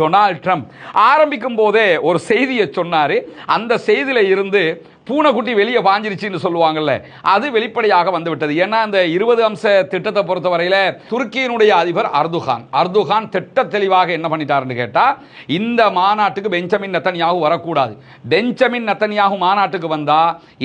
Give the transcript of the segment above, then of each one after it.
Donald Trump ஆரம்பிக்கும் போதே ஒரு செய்தியை சொன்னாரு. அந்த செய்தியில இருந்து பூனைக்குட்டி வெளியே பாஞ்சிருச்சுன்னு சொல்லுவாங்கல்ல, அது வெளிப்படையாக வந்துவிட்டது. ஏன்னா இந்த 20 அம்ச திட்டத்தை பொறுத்தவரையில் துருக்கியினுடைய அதிபர் அர்துகான் திட்ட தெளிவாக என்ன பண்ணிட்டாருன்னு கேட்டா, இந்த மாநாட்டுக்கு பெஞ்சமின் நெத்தன்யாகு வரக்கூடாது. பெஞ்சமின் நெத்தன்யாகு மாநாட்டுக்கு வந்தா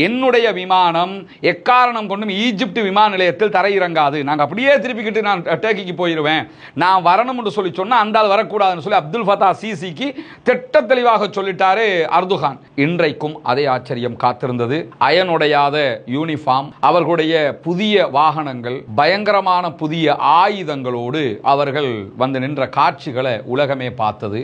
என்னுடைய விமானம் எக்காரணம் கொண்டும் ஈஜிப்ட் விமான நிலையத்தில் தரையிறங்காது, நாங்கள் அப்படியே திருப்பிக்கிட்டு நான் டர்க்கிக்கு போயிடுவேன், நான் வரணும்னு சொல்லி சொன்னா அந்த ஆள் வரக்கூடாதுன்னு சொல்லி அப்துல் ஃபத்தா சிசிக்கு திட்ட தெளிவாக சொல்லிட்டாரு அர்துகான். இன்றைக்கும் அதே ஆச்சரியம் காத்திருந்தது. அயனுடையாத யூனிஃபார்ம், அவர்களுடைய புதிய வாகனங்கள், பயங்கரமான புதிய ஆயுதங்களோடு அவர்கள் வந்து நின்ற காட்சிகளை உலகமே பார்த்தது.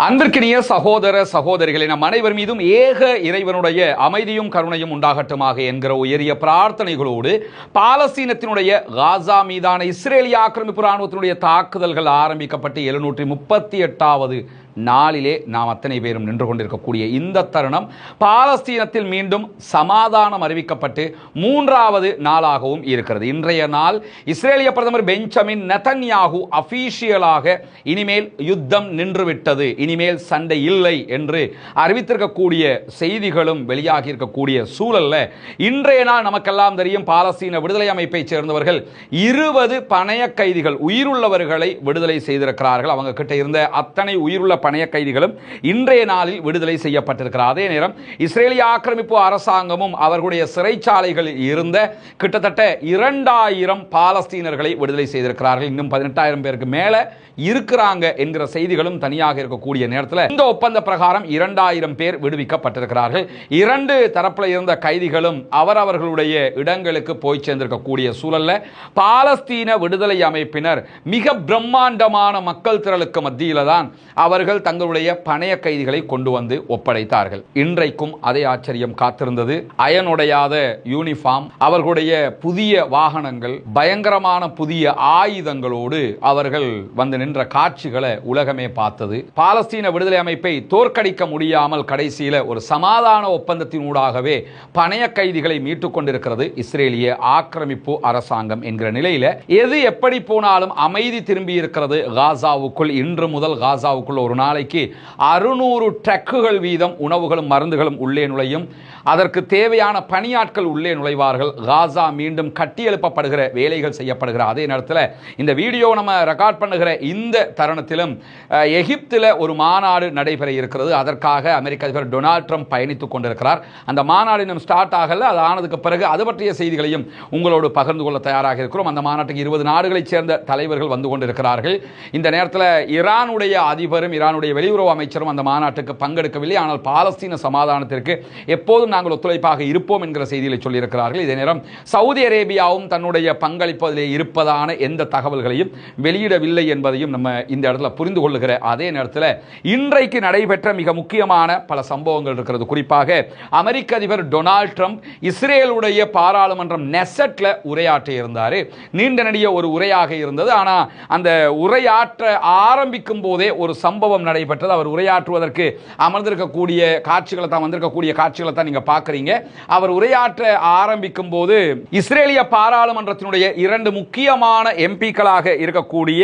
அன்பிற்கினிய சகோதர சகோதரிகளை, நம் அனைவர் மீதும் ஏக இறைவனுடைய அமைதியும் கருணையும் உண்டாகட்டுமாக என்கிற உயரிய பிரார்த்தனைகளோடு பாலஸ்தீனத்தினுடைய காசா மீதான இஸ்ரேலிய ஆக்கிரமிப்பு ராணுவத்தினுடைய தாக்குதல்கள் ஆரம்பிக்கப்பட்டு 738வது நாளிலே நாம் அத்தனை பேரும் நின்று கொண்டிருக்கக்கூடிய இந்த தருணம் பாலஸ்தீனத்தில் மீண்டும் சமாதானம் அறிவிக்கப்பட்டு 3வது நாளாகவும் இருக்கிறது. இன்றைய நாள் இஸ்ரேலிய பிரதமர் பெஞ்சமின் நெதன்யாகு அபிஷியலாக இனிமேல் யுத்தம் நின்றுவிட்டது, இனிமேல் சண்டை இல்லை என்று அறிவித்திருக்கக்கூடிய செய்திகளும் வெளியாகி இருக்கக்கூடிய சூழல்ல இன்றைய நாள் நமக்கெல்லாம் தெரியும், பாலஸ்தீன விடுதலை அமைப்பை சேர்ந்தவர்கள் 20 பணைய கைதிகள் உயிருள்ளவர்களை விடுதலை செய்திருக்கிறார்கள். அவங்க கிட்ட இருந்த அத்தனை உயிருள்ள பணைய கைதிகளும் இன்றைய நாளில் விடுதலை செய்யப்பட்டிருக்கிறார். அதே நேரம் இஸ்ரேலிய ஆக்கிரமிப்பு அரசாங்கமும் அவர்களுடைய சிறைச்சாலைகளில் இருந்த கிட்டத்தட்ட 2000 பாலஸ்தீனர்களை விடுதலை செய்திருக்கிறார்கள். இன்னும் 18,000 பேருக்கு மேல இருக்கிறாங்க என்கிற செய்திகளும் தனியாக இருக்கக்கூடிய நேரத்தில் இந்த ஒப்பந்த பிரகாரம் 2000 பேர் விடுவிக்கப்பட்டிருக்கிறார்கள். 2 தரப்பில் இருந்த கைதிகளும் அவரவர்களுடைய இடங்களுக்கு போய் சேர்ந்திருக்கக்கூடிய சூழல்ல பாலஸ்தீன விடுதலை அமைப்பினர் மிக பிரம்மாண்டமான மக்கள் திரளுக்கு மத்தியில தான் அவர்கள் தங்களுடைய பணைய கைதிகளை கொண்டு வந்து ஒப்படைத்தார்கள். இன்றைக்கும் அதே ஆச்சரியம் காத்திருந்தது. அயனுடையாத யூனிஃபார்ம், அவர்களுடைய புதிய வாகனங்கள், பயங்கரமான புதிய ஆயுதங்களோடு அவர்கள் வந்து நின்ற காட்சிகளை உலகமே பார்த்தது. பாலஸ்தீன விடுதலை அமைப்பை தோற்கடிக்க முடியாமல் கடைசியில ஒரு சமாதான ஒப்பந்தத்தினூடாகவே பணைய கைதிகளை மீட்டுக் கொண்டிருக்கிறது இஸ்ரேலிய ஆக்கிரமிப்பு அரசாங்கம் என்கிற நிலையில எது எப்படி போனாலும் அமைதி திரும்பி இருக்கிறது காசாவுக்குள். இன்று முதல் காசாவுக்குள் ஒரு நாளைக்கு 600 ட்ரக்குகள் வீதம் உணவுகளும் மருந்துகளும் உள்ளே நுழையும். அதற்கு தேவையான பணியாட்கள் உள்ளே நுழைவார்கள். காசா மீண்டும் கட்டியெழுப்பப்படுகிற வேலைகள் செய்யப்படுகிற அதே நேரத்தில் இந்த வீடியோ நம்ம ரெக்கார்ட் பண்ணுகிற இந்த தருணத்திலும் எகிப்தில் ஒரு மாநாடு நடைபெற இருக்கிறது. அதற்காக அமெரிக்க அதிபர் டொனால்ட் ட்ரம்ப் பயணித்துக் கொண்டிருக்கிறார். அந்த மாநாடு இன்னும் ஸ்டார்ட் ஆகல. அது ஆனதுக்கு பிறகு அது பற்றிய செய்திகளையும் உங்களோடு பகிர்ந்து கொள்ள தயாராக இருக்கிறோம். அந்த மாநாட்டுக்கு 20 நாடுகளைச் சேர்ந்த தலைவர்கள் வந்து கொண்டிருக்கிறார்கள். இந்த நேரத்தில் ஈரானுடைய அதிபரும் ஈரானுடைய வெளியுறவு அமைச்சரும் அந்த மாநாட்டுக்கு பங்கெடுக்கவில்லை. ஆனால் பாலஸ்தீன சமாதானத்திற்கு எப்போதும் நாங்கள் ஒத்துழைப்பாக இருப்போம் என்கிற செய்திகளை சொல்லியிருக்கிறார்கள். இதே நேரம் சவுதி அரேபியாவும் தன்னுடைய பங்களிப்பதிலே இருப்பதான எந்த தகவல்களையும் வெளியிடவில்லை என்பதையும் நம்ம இந்த இடத்துல புரிந்து கொள்ளுகிற அதே நேரத்தில் இன்றைக்கு நடைபெற்ற மிக முக்கியமான பல சம்பவங்கள் இருக்கிறது. குறிப்பாக அமெரிக்க அதிபர் டொனால்ட் ட்ரம்ப் இஸ்ரேலுடைய பாராளுமன்றம் நெசட்ல உரையாற்ற இருந்தார். நீண்ட நெடிய ஒரு உரையாக இருந்தது. ஆனால் அந்த உரையாற்ற ஆரம்பிக்கும் போதே ஒரு சம்பவம் நடைபெற்றது. அவர் உரையாற்றுவதற்கு அமர்ந்திருக்கக்கூடிய காட்சிகளை தான் வந்திருக்கக்கூடிய காட்சிகளை தான் நீங்க பார்க்குறீங்க. அவர் உரையாற்ற ஆரம்பிக்கும் போது இஸ்ரேலிய பாராளுமன்றத்தினுடைய 2 முக்கியமான எம்பிக்களாக இருக்கக்கூடிய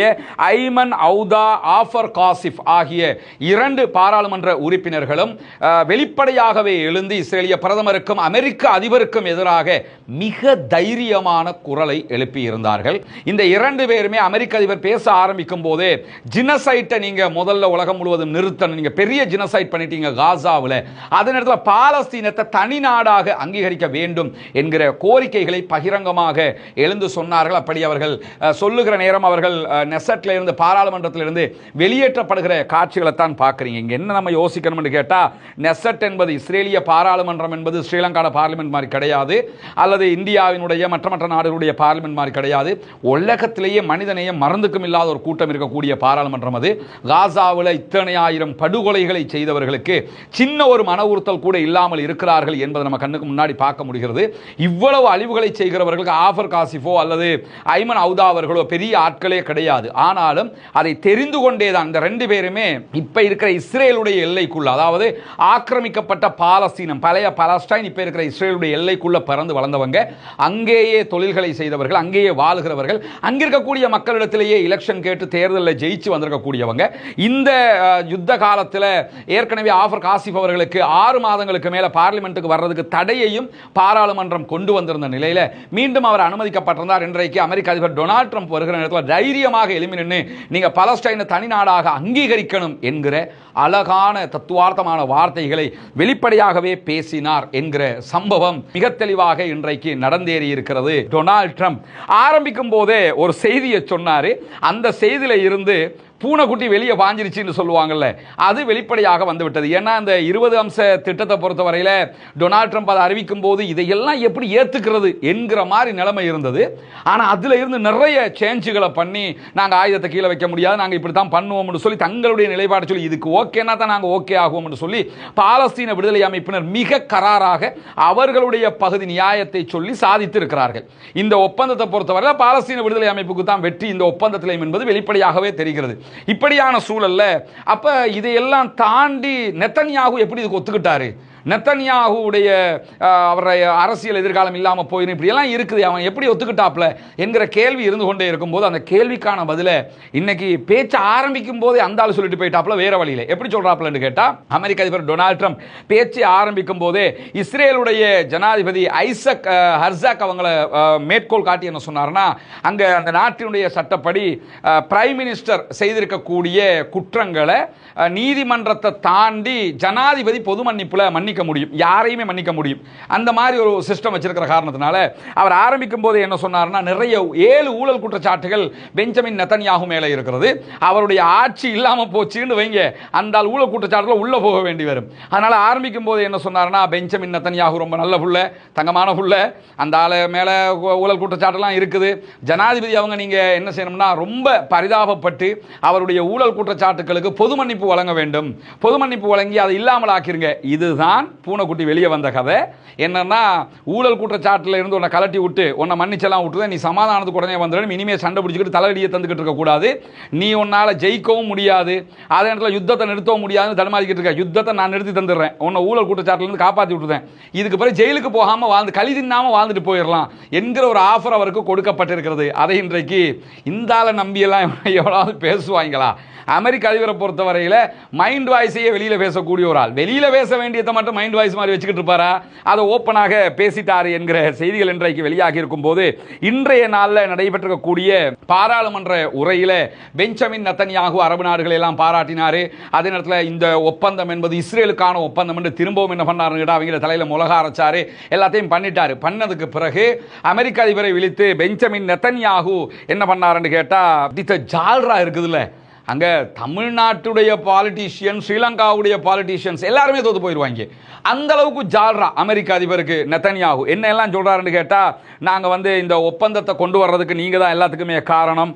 ஐமன் அவுதா, ஆஃபர் காசிப் ஆகிய 2 பாராளுமன்ற உறுப்பினர்களும் வெளிப்படையாகவே எழுந்து இஸ்ரேலிய பிரதமருக்கும் அமெரிக்க அதிபருக்கும் எதிராக மிக தைரியமான குரலை எழுப்பியிருந்தார்கள். இந்த 2 பேருமே அமெரிக்க அதிபர் பேச ஆரம்பிக்கும் போதே ஜினசைட்டை நீங்க முதல்ல உலகம் முழுவதும் நிறுத்தணும், நீங்க பெரிய ஜினசைட் பண்ணிட்டீங்க காசாவில், அதே நேரத்தில் பாலஸ்தீனத்தை தனி நாடாக அங்கீகரிக்க வேண்டும் என்கிற கோரிக்கைகளை பகிரங்கமாக எழுந்து சொன்னார்கள். அப்படி அவர்கள் சொல்லுகிற நேரம் அவர்கள் நெசட்ல இருந்து பாராளுமன்றத்தில் இருந்து வெளியேற்றப்படுகிற காட்சிகளை தான் பார்க்குறீங்க. இங்க என்ன நம்ம யோசிக்கணும் என்று கேட்டா, நெசட் என்பது இஸ்ரேலிய பாராளுமன்றம் என்பது ஸ்ரீலங்கான பார்லிமெண்ட் மாதிரி கிடையாது, அல்லது இந்தியாவினுடைய மற்ற நாடுகளுடைய பார்லிமெண்ட் மாதிரி கிடையாது. உலகத்திலேயே மனிதநேயம் மறந்துக்கும் இல்லாத ஒரு கூட்டம் இருக்கக்கூடிய பாராளுமன்றம் அது. காசாவில் இத்தனை ஆயிரம் படுகொலைகளை செய்தவர்களுக்கு சின்ன ஒரு மன உறுத்தல் கூட இல்லாமல் இருக்கிறார்கள் என்பதை நம்ம கண்ணுக்கு முன்னாடி பார்க்க முடிகிறது. இவ்வளவு அழிவுகளை செய்கிறவர்களுக்கு ஆஃபர் காசிஃபோ அல்லது ஐமன் அவுதா அவர்களோ பெரிய ஆட்களே கிடையாது. ஆனாலும் அதை தெரிந்து கொண்டேதான் இந்த 2 பேருமே இப்ப இருக்கிற இஸ்ரேலுடைய எல்லைக்குள்ள, அதாவது ஆக்கிரமிக்கப்பட்ட பாலஸ்தீனம், பழைய பாலஸ்டைன், இப்ப இருக்கிற இஸ்ரேலுடைய எல்லைக்குள்ள பிறந்து வளர்ந்தவங்க, அங்கேயே தொழில்களை செய்தவர்கள், அங்கேயே வாழுகிறவர்கள், அங்கிருக்கக்கூடிய மக்களிடத்திலேயே எலெக்ஷன் கேட்டு தேர்தலில் ஜெயிச்சு வந்திருக்கக்கூடியவங்க. இந்த யுத்த காலத்தில் ஏற்கனவே ஆஃபர் காசிப் அவர்களுக்கு 6 மாதங்களுக்கு மேல பார்லிமெண்ட்டுக்கு வர்றதுக்கு தடையையும் பாராளுமன்றம் கொண்டு வந்திருந்த நிலையில மீண்டும் அவர் அனுமதிக்கப்பட்டிருந்தார். இன்றைக்கு அமெரிக்க அதிபர் டொனால்ட் ட்ரம்ப் வருகிற நேரத்தில் தைரியமாக எழுப்பி நின்று நீங்க பாலஸ்டைனை தனி நாடாக அங்கீகரிக்கணும் என்கிற அழகான தத்துவார்த்தமான வார்த்தைகளை வெளிப்படையாகவே பேசினார் என்கிற சம்பவம் மிக தெளிவாக இன்றைக்கு நடந்தேறி இருக்கிறது. டொனால்ட் ட்ரம்ப் ஆரம்பிக்கும் போதே ஒரு செய்தியை சொன்னாரு. அந்த செய்தியில இருந்து பூனைக்குட்டி வெளியே பாஞ்சிருச்சுன்னு சொல்லுவாங்கல்ல, அது வெளிப்படையாக வந்துவிட்டது. ஏன்னா இந்த 20 அம்ச திட்டத்தை பொறுத்தவரையில் டொனால்ட் ட்ரம்ப் அதை அறிவிக்கும் போது இதையெல்லாம் எப்படி ஏற்றுக்கிறது என்கிற மாதிரி நிலைமை இருந்தது. ஆனால் அதில் இருந்து நிறைய சேஞ்சுகளை பண்ணி நாங்கள் ஆயுதத்தை கீழே வைக்க முடியாது, நாங்கள் இப்படி தான் பண்ணுவோம்னு சொல்லி தங்களுடைய நிலைப்பாடு சொல்லி இதுக்கு ஓகேனா தான் நாங்கள் ஓகே ஆகுவோம்னு சொல்லி பாலஸ்தீன விடுதலை அமைப்பினர் மிக கராராக அவர்களுடைய பகுதி நியாயத்தை சொல்லி சாதித்து இருக்கிறார்கள். இந்த ஒப்பந்தத்தை பொறுத்தவரை பாலஸ்தீன விடுதலை அமைப்புக்கு தான் வெற்றி இந்த ஒப்பந்தத்தில் என்பது வெளிப்படையாகவே தெரிகிறது. இப்படியான சூழல்ல அப்ப இதையெல்லாம் தாண்டி நெத்தன்யாகு எப்படி இதுக்கு ஒத்துக்கிட்டாரு? நெத்தன்யாகுடைய அவருடைய அரசியல் எதிர்காலம் இல்லாமல் போயிடும், இப்படியெல்லாம் இருக்குது, அவன் எப்படி ஒத்துக்கிட்டாப்ல என்கிற கேள்வி இருந்து கொண்டே இருக்கும்போது அந்த கேள்விக்கான பதில இன்னைக்கு பேச்ச ஆரம்பிக்கும் போதே அந்த ஆள் சொல்லிட்டு போயிட்டாப்ல. வேற வழியில எப்படி சொல்றாப்லன்னு கேட்டா, அமெரிக்க அதிபர் டொனால்ட் ட்ரம்ப் பேச்சு ஆரம்பிக்கும் போதே இஸ்ரேலுடைய ஜனாதிபதி ஐசக் ஹெர்சாக் அவங்களை மேற்கோள் காட்டி என்ன சொன்னார்னா, அங்க அந்த நாட்டினுடைய சட்டப்படி பிரைம் மினிஸ்டர் செய்திருக்கக்கூடிய குற்றங்களை நீதிமன்றத்தை தாண்டி ஜனாதிபதி பொது மன்னிப்புல மன்னிக்க முடியும், யாரையுமே மன்னிக்க முடியும். அந்த மாதிரி ஒரு சிஸ்டம் வச்சிருக்கிற காரணத்தினால அவர் ஆரம்பிக்கும் போது என்ன சொன்னார்னா, நிறைய 7 ஊழல் குற்றச்சாட்டுகள் பெஞ்சமின் நெத்தன்யாகு மேல இருக்கிறது, அவருடைய ஆட்சி இல்லாம போச்சுன்னு வைங்க, அந்த ஊழல் குற்றச்சாட்டுல உள்ள போக வேண்டி வரும். அதனால ஆரம்பிக்கும் போது என்ன சொன்னார்னா, பெஞ்சமின் நெத்தன்யாகு ரொம்ப நல்ல புள்ள, தங்கமான புள்ள, அந்த ஆளு மேல ஊழல் குற்றச்சாட்டுலாம் இருக்குது, ஜனாதிபதி அவங்க நீங்க என்ன செய்யணும்னா ரொம்ப பரிதாபப்பட்டு அவருடைய ஊழல் குற்றச்சாட்டுகளுக்கு பொது மன்னிப்பு வழங்க வேண்டும், பொது மன்னிப்பு வழங்கி அதை இல்லாமல் ஆக்கிருங்க. இதுதான் பூனைக்குட்டி வெளியே வந்த கதை. என்னன்னா, ஊழல் குற்றச்சாட்டுல இருந்து உன்னை கலட்டி விட்டு உன்னை மன்னிச்செல்லாம் விட்டுத, நீ சமாதானத்துக்கு உடனே வந்துடும், இனிமே சண்டை பிடிச்சிக்கிட்டு தலையடியை தந்துக்கிட்டு இருக்க கூடாது, நீ உன்னால ஜெயிக்கவும் முடியாது, அதே நேரத்தில் யுத்தத்தை நிறுத்தவும் முடியாதுன்னு தடுமாறிக்கிட்டு இருக்க, யுத்தத்தை நான் நிறுத்தி தந்துடுறேன், உன்னை ஊழல் குற்றச்சாட்டுல இருந்து காப்பாற்றி விட்டுறேன், இதுக்கு பிறகு ஜெயிலுக்கு போகாம வாழ்ந்து களி தின்னாம வாழ்ந்துட்டு போயிடலாம் என்கிற ஒரு ஆஃபர் அவருக்கு கொடுக்கப்பட்டிருக்கிறது. அதை இன்றைக்கு இந்த ஆளை நம்பியெல்லாம் எவ்வளவு பேசுவாங்களா? அமெரிக்க அதிபரை பொறுத்தவரையில் மைண்ட் வாய்ஸையே வெளியில பேசக்கூடிய ஒரு ஆள், வெளியில பேச வேண்டியதை மட்டும் மைண்ட் வாய்ஸ் மாதிரி வச்சுக்கிட்டு இருப்பாரா? அதை ஓப்பனாக பேசிட்டாரு என்கிற செய்திகள் இன்றைக்கு வெளியாகி இருக்கும் போது, இன்றைய நாளில் நடைபெற்றிருக்கக்கூடிய பாராளுமன்ற உரையில பெஞ்சமின் நெத்தன்யாகு அரபு நாடுகளை எல்லாம் பாராட்டினாரு. அதே நேரத்தில் இந்த ஒப்பந்தம் என்பது இஸ்ரேலுக்கான ஒப்பந்தம் என்று திரும்பவும் என்ன பண்ணாருன்னு அவங்கள தலையில முலக அரைச்சாரு, எல்லாத்தையும் பண்ணிட்டாரு. பண்ணதுக்கு பிறகு அமெரிக்க அதிபரை விழித்து பெஞ்சமின் நெத்தன்யாகு என்ன பண்ணாருன்னு கேட்டா, ஜால்ரா இருக்குதுல்ல, அங்க தமிழ்நாட்டுடைய பாலிட்டிஷியன், ஸ்ரீலங்காவுடைய பாலிட்டிஷியன்ஸ் எல்லாருமே தோத்து போயிடுவாங்க. அந்த அளவுக்கு ஜால்ரா அமெரிக்க அதிபருக்கு நெத்தன்யாகு. என்ன எல்லாம் சொல்றாருன்னு கேட்டா, நாங்க இந்த ஒப்பந்தத்தை கொண்டு வர்றதுக்கு நீங்க தான் எல்லாத்துக்குமே காரணம்,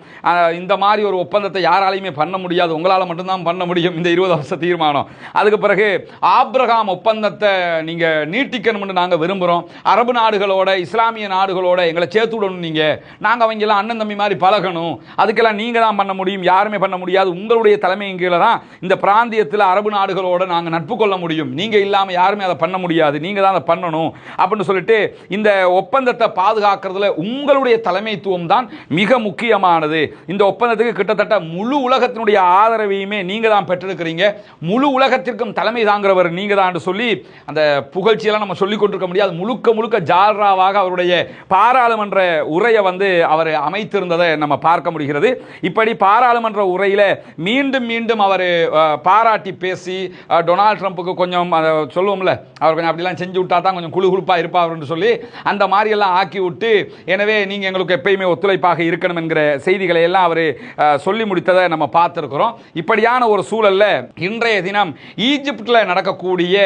இந்த மாதிரி ஒரு ஒப்பந்தத்தை யாராலையுமே பண்ண முடியாது, உங்களால மட்டும்தான் பண்ண முடியும் இந்த 20 வருஷ தீர்மானம். அதுக்கு பிறகு ஆப்ரஹாம் ஒப்பந்தத்தை நீங்க நீட்டிக்கணும்னு நாங்க விரும்புறோம், அரபு நாடுகளோட இஸ்லாமிய நாடுகளோட எங்களை சேர்த்து விடணும், நீங்க நாங்க அவங்க எல்லாம் அண்ணன் தம்பி மாதிரி பழகணும், அதுக்கெல்லாம் நீங்க தான் பண்ண முடியும், யாருமே பண்ண முடியாது, உங்களுடைய தலைமையின் கீழே தான் இந்த பிராந்தியத்தில் அரபு நாடுகளோட நாங்கள் நட்பு கொள்ள முடியும், நீங்க இல்லாம யாருமே அதை பண்ண முடியாது, நீங்க தான் அதை பண்ணணும் அப்படின்னு சொல்லிட்டு இந்த ஒப்பந்தத்தை பாதுகாக்கிறதுல உங்களுடைய தலைமைத்துவம் தான் மிக முக்கியமானது. இந்த ஒப்பந்தத்துக்கு கிட்டத்தட்ட முழு உலகத்தினுடைய ஆதரவையுமே நீங்க தான் பெற்றிருக்கிறீங்க, முழு உலகத்திற்கும் தலைமை தாங்கிறவர் நீங்க தான் சொல்லி அந்த புகழ்ச்சியெல்லாம் நம்ம சொல்லிக் கொண்டிருக்க முடியாது. முழுக்க முழுக்க ஜால்ராவாக அவருடைய பாராளுமன்ற உரையை அவர் அமைத்திருந்ததை நம்ம பார்க்க முடிகிறது. இப்படி பாராளுமன்ற உரையில மீண்டும் மீண்டும் அவர் பாராட்டி பேசி டொனால்ட் ட்ரம்புக்கு கொஞ்சம் சொல்லுவோம்ல, அவர் கொஞ்சம் அப்படிலாம் செஞ்சு விட்டா தான் கொஞ்சம் குழுகுழுப்பா இருப்பார்னு சொல்லி அந்த மாதிரி எல்லாம் ஆக்கி விட்டு, எனவே நீங்க எங்களுக்கு எப்பயுமே ஒத்துழைப்பாக இருக்கணும் என்கிற செய்திகளை எல்லாம் அவர் சொல்லி முடித்ததை நம்ம பார்த்திருக்கிறோம். இப்படியான ஒரு சூழல்ல இன்றைய தினம் ஈஜிப்ட்ல நடக்கக்கூடிய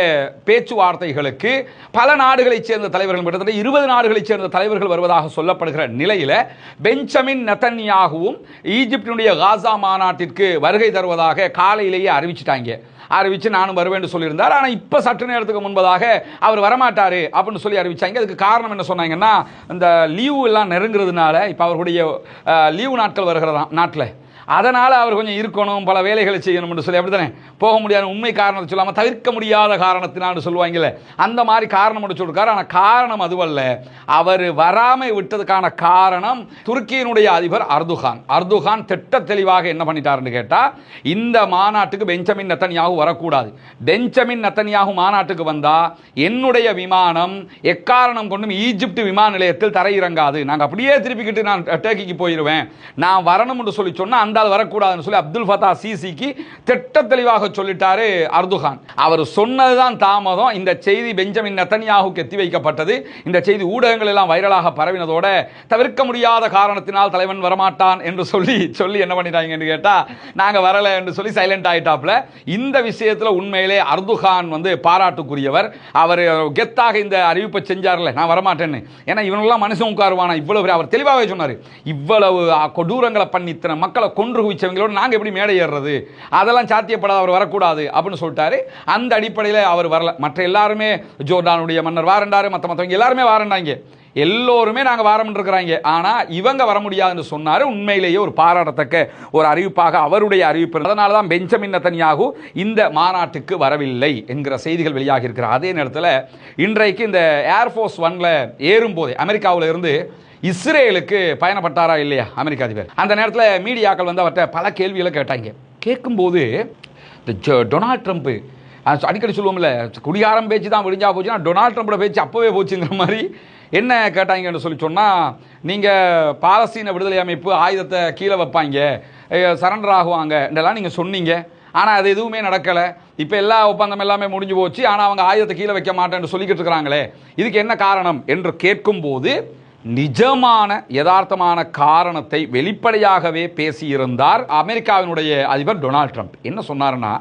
பேச்சுவார்த்தைகளுக்கு பல நாடுகளைச் சேர்ந்த தலைவர்கள், கிட்டத்தட்ட 20 நாடுகளைச் சேர்ந்த தலைவர்கள் வருவதாக சொல்லப்படுகிற நிலையில பெஞ்சமின் நெத்தன்யாகுவும் ஈஜிப்டினுடைய காசா மாநாட்டிற்கு வருகை தருவதாக காலையிலேயே அறிவிச்சு நானும் வருவேன் சொல்லியிருந்தார். ஆனால் இப்போ சற்று நேரத்துக்கு முன்பதாக அவர் வரமாட்டாரு அப்படின்னு சொல்லி அறிவிச்சாங்க. அதுக்கு காரணம் என்ன சொன்னாங்கன்னா, இந்த லீவு எல்லாம் நெருங்குறதுனால இப்போ அவர்களுடைய லீவு நாட்கள் வருகிறதா நாட்டில், அதனால் அவர் கொஞ்சம் இருக்கணும், பல வேலைகளை செய்யணும்னு சொல்லி அப்படி தானே போக முடியாத உண்மை காரணத்தை சொல்லாமல் தவிர்க்க முடியாத காரணத்தினான்னு சொல்லுவாங்கல்ல, அந்த மாதிரி காரணம் சொல்லிருக்காரு. ஆனால் காரணம் அதுவல்ல, அவர் வராமல் விட்டதுக்கான காரணம் துருக்கியினுடைய அதிபர் அர்துகான் திட்ட தெளிவாக என்ன பண்ணிட்டாருன்னு கேட்டால், இந்த மாநாட்டுக்கு பெஞ்சமின் நெத்தன்யாகு வரக்கூடாது. பெஞ்சமின் நெத்தன்யாகு மாநாட்டுக்கு வந்தால் என்னுடைய விமானம் எக்காரணம் கொண்டும் ஈஜிப்ட் விமான நிலையத்தில் தரையிறங்காது, நாங்கள் அப்படியே திருப்பிக்கிட்டு நான் டர்க்கிக்கு போயிடுவேன், நான் வரணும்னு சொல்லி சொன்னால் அந்த வரக்கூடாதுன்னு சொல்லி அப்துல் ஃபத்தா சிசிக்கு திட்ட தெளிவாக சொல்லிட்டாரு அர்துகான். அவர் சொன்னதுதான் தாமதம். இந்த செய்தி பெஞ்சமின் நெத்தன்யாகுக்கு எத்தி வைக்கப்பட்டது. இந்த செய்தி ஊடகங்கள் எல்லாம் வைரலாக பரவினதோட தவிர்க்க முடியாத காரணத்தினால் தலைவன் வரமாட்டான் என்று சொல்லி என்ன பண்ணிட்டாங்கன்னு கேட்டா, நாங்க வரல என்று சொல்லி சைலண்ட் ஆயிட்டாப்ல. இந்த விஷயத்தில் உண்மையிலே அர்துகான் பாராட்டுக்குரியவர். அவர் கெத்தாக இந்த அறிவிப்பை செஞ்சார்ல, நான் வரமாட்டேன்னு. ஏன்னா இவனெல்லாம் மனுஷன் உட்காருவானா, இவ்வளவு அவர் தெளிவாகவே சொன்னார். இவ்வளவு கொடூரங்களை பண்ணி இத்தனை மக்களை கொன்று குவிச்சவங்களோட நாங்கள் எப்படி மேடை ஏறுறது, அதெல்லாம் சாத்தியப்படாத, அவர் வரக்கூடாது அப்படின்னு சொல்லிட்டாரு. அந்த அடிப்படையில் அவர் வரல. மற்ற எல்லாருமே ஜோர்டானுடைய மன்னர் வாரண்டாரு, மற்றவங்க எல்லாருமே வாரண்டாங்க, எல்லோருமே நாங்கள் வாரம் இருக்கிறாங்க. ஆனால் இவங்க வர முடியாதுன்னு சொன்னார். உண்மையிலேயே ஒரு பாராட்டத்தக்க ஒரு அறிவிப்பாக அவருடைய அறிவிப்பு. அதனால தான் பெஞ்சமின் நெத்தன்யாகு இந்த மாநாட்டுக்கு வரவில்லை என்கிற செய்திகள் வெளியாகி இருக்கிறார். அதே நேரத்தில் இன்றைக்கு இந்த ஏர்ஃபோர்ஸ் ஒன்ல ஏறும்போதே அமெரிக்காவில் இருந்து இஸ்ரேலுக்கு பயணப்பட்டாரா இல்லையா அமெரிக்க அதிபர். அந்த நேரத்தில் மீடியாக்கள் அவர்கிட்ட பல கேள்விகளை கேட்டாங்க. கேட்கும்போது இந்த டொனால்ட் ட்ரம்ப் அடிக்கடி சொல்லுவோம்ல, குடிகாரம் பேச்சு தான் விடிஞ்சா போச்சுன்னா டொனால்ட் ட்ரம்போட பேச்சு அப்போவே போச்சுங்கிற மாதிரி என்ன கேட்டாங்கன்னு சொல்லி சொன்னால், நீங்கள் பாலஸ்தீன விடுதலை அமைப்பு ஆயுதத்தை கீழே வைப்பாங்க, சரண்டர் ஆகுவாங்க இதெல்லாம் நீங்கள் சொன்னீங்க, ஆனால் அது எதுவுமே நடக்கலை, இப்போ எல்லா ஒப்பந்தம் எல்லாமே முடிஞ்சு போச்சு, ஆனால் அவங்க ஆயுதத்தை கீழே வைக்க மாட்டேன்னு சொல்லிக்கிட்டு இருக்கிறாங்களே, இதுக்கு என்ன காரணம் என்று கேட்கும்போது நிஜமான யதார்த்தமான காரணத்தை வெளிப்படையாகவே பேசியிருந்தார் அமெரிக்காவினுடைய அதிபர் டொனால்ட் ட்ரம்ப். என்ன சொன்னார்னா,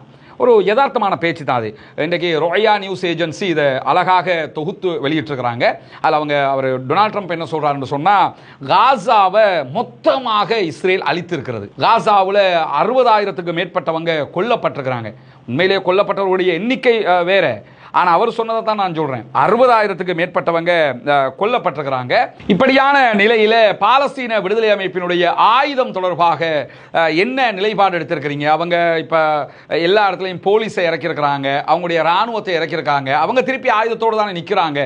ஒரு யதார்த்தமான பேச்சு தான் அது. இன்றைக்கு ரோயா நியூஸ் ஏஜென்சி இதை அழகாக தொகுத்து வெளியிட்டிருக்கிறாங்க. அதில் அவர் டொனால்ட் ட்ரம்ப் என்ன சொல்கிறாருன்னு சொன்னால், காசாவை மொத்தமாக இஸ்ரேல் அழித்திருக்கிறது, காசாவில் 60,000க்கு மேற்பட்டவங்க கொல்லப்பட்டிருக்கிறாங்க. உண்மையிலேயே கொல்லப்பட்டவர்களுடைய எண்ணிக்கை வேற, ஆனால் அவர் சொன்னதை தான் நான் சொல்கிறேன், 60,000க்கு மேற்பட்டவங்க கொல்லப்பட்டிருக்கிறாங்க. இப்படியான நிலையில் பாலஸ்தீன விடுதலை அமைப்பினுடைய ஆயுதம் தொடர்பாக என்ன நிலைப்பாடு எடுத்திருக்கிறீங்க? அவங்க இப்போ எல்லா இடத்துலையும் போலீஸை இறக்கியிருக்கிறாங்க, அவங்களுடைய இராணுவத்தை இறக்கியிருக்காங்க, அவங்க திருப்பி ஆயுதத்தோடு தானே நிற்கிறாங்க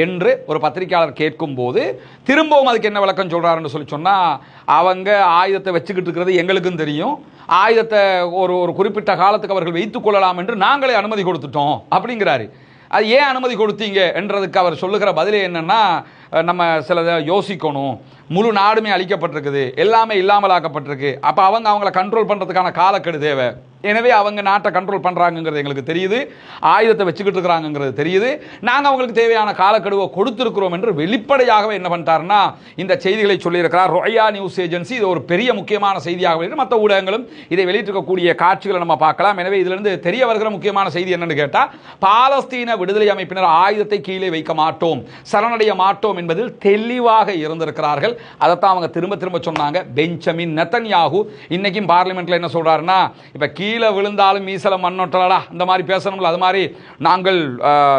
என்று ஒரு பத்திரிகையாளர் கேட்கும்போது திரும்பவும் அதுக்கு என்ன விளக்கம் சொல்கிறாருன்னு சொல்லி சொன்னால், அவங்க ஆயுதத்தை வச்சுக்கிட்டு இருக்கிறது எங்களுக்கும் தெரியும், ஆயுதத்தை ஒரு குறிப்பிட்ட காலத்துக்கு அவர்கள் வைத்துக் கொள்ளலாம் என்று நாங்களே அனுமதி கொடுத்துட்டோம் அப்படிங்கிறாரு. அது ஏன் அனுமதி கொடுத்தீங்க என்றதுக்கு அவர் சொல்லுகிற பதிலே என்னன்னா, நம்ம சிலதை யோசிக்கணும், முழு நாடுமே அழிக்கப்பட்டிருக்குது, எல்லாமே இல்லாமலாக்கப்பட்டிருக்கு, அப்போ அவங்கள கண்ட்ரோல் பண்ணுறதுக்கான காலக்கெடு தேவை, எனவே அவங்க நாட்டை கண்ட்ரோல் பண்ணுறாங்கிறது எங்களுக்கு தெரியுது, ஆயுதத்தை வச்சுக்கிட்டு இருக்கிறாங்கிறது தெரியுது, நாங்கள் அவங்களுக்கு தேவையான காலக்கெடுவை கொடுத்துருக்கிறோம் என்று வெளிப்படையாகவே என்ன பண்ணிட்டாருன்னா இந்த செய்திகளை சொல்லியிருக்கிறார். ரோயா நியூஸ் ஏஜென்சி இது ஒரு பெரிய முக்கியமான செய்தியாக வெளியிட்டு மற்ற ஊடகங்களும் இதை வெளியிட்டிருக்கக்கூடிய காட்சிகளை நம்ம பார்க்கலாம். எனவே இதிலிருந்து தெரிய வருகிற முக்கியமான செய்தி என்னன்னு கேட்டால், பாலஸ்தீன விடுதலை அமைப்பினர் ஆயுதத்தை கீழே வைக்க மாட்டோம், சரணடைய மாட்டோம் என்பதில் தெளிவாக இருந்திருக்கிறார்கள். அதைத்தான் அவங்க திரும்ப திரும்ப சொன்னாங்க. பெஞ்சமின் நெத்தன்யாகு இன்னைக்கும் பார்லிமெண்ட்ல என்ன சொல்றாருன்னா, இப்ப கீழே விழுந்தாலும் மீசல மண்ணொட்டலடா இந்த மாதிரி பேசணும்ல, அது மாதிரி நாங்கள்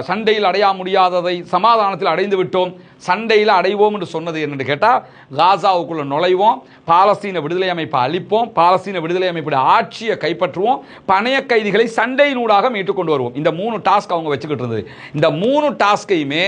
சண்டையில் அடைய முடியாததை சமாதானத்தில் அடைந்து விட்டோம், சண்டையில் அடைவோம் என்று சொன்னது என்னன்னு கேட்டால், காசாவுக்குள்ள நுழைவோம், பாலஸ்தீன விடுதலை அமைப்பை அழிப்போம், பாலஸ்தீன விடுதலை அமைப்புடைய ஆட்சியை கைப்பற்றுவோம், பணைய கைதிகளை சண்டையினூடாக மீட்டு கொண்டு வருவோம். இந்த 3 டாஸ்க் அவங்க வச்சுக்கிட்டு இருந்தது. இந்த 3 டாஸ்கையுமே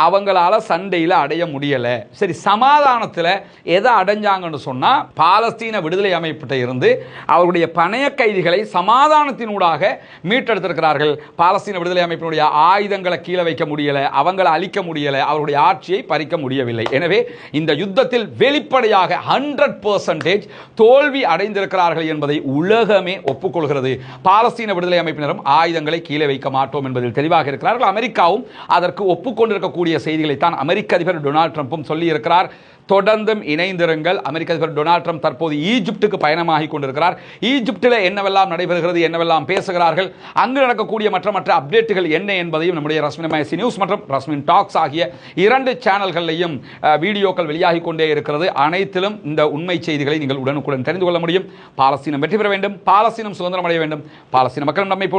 அவங்களால சண்டையில் அடைய முடியலை. சரி, சமாதானத்தில் எதை அடைஞ்சாங்கன்னு சொன்னால், பாலஸ்தீன விடுதலை அமைப்பிட்ட இருந்து அவருடைய பணைய கைதிகளை சமாதானத்தினூடாக மீட்டெடுத்திருக்கிறார்கள். பாலஸ்தீன விடுதலை அமைப்பினுடைய ஆயுதங்களை கீழே வைக்க முடியலை, அவங்களை அழிக்க முடியலை, அவருடைய ஆட்சியை பறிக்க முடியவில்லை. எனவே இந்த யுத்தத்தில் வெளிப்படையாக 100% தோல்வி அடைந்திருக்கிறார்கள் என்பதை உலகமே ஒப்புக்கொள்கிறது. பாலஸ்தீன விடுதலை அமைப்பினரும் ஆயுதங்களை கீழே வைக்க மாட்டோம் என்பதில் தெளிவாக இருக்கிறார்கள். அமெரிக்காவும் அதற்கு ஒப்புக்கொண்டிருக்கக்கூடிய செய்திகளை தான் அமெரிக்க அதிபர் டொனால்ட் ட்ரம்பும் சொல்லி இருக்கிறார். தொடர்ந்தும் இணைந்திருங்கள். அமெரிக்க அதிபர் டொனால்ட் ட்ரம்ப் தற்போது ஈஜிப்டுக்கு பயணமாகி கொண்டிருக்கிறார். ஈஜிப்டில் என்னவெல்லாம் நடைபெறுகிறது, என்னவெல்லாம் பேசுகிறார்கள், அங்கு நடக்கக்கூடிய மற்ற அப்டேட்டுகள் என்ன என்பதையும் நம்முடைய ரஸ்மின் நியூஸ் மற்றும் ரஸ்மின் டாக்ஸ் ஆகிய 2 சேனல்களையும் வீடியோக்கள் வெளியாகி கொண்டே இருக்கிறது. அனைத்திலும் இந்த உண்மை செய்திகளை நீங்கள் உடனுக்குடன் தெரிந்து கொள்ள முடியும். பாலஸ்தீனம் வெற்றி பெற வேண்டும், பாலஸ்தீனம் சுதந்திரம் அடைய வேண்டும், பாலஸ்தீன மக்கள் நம்மை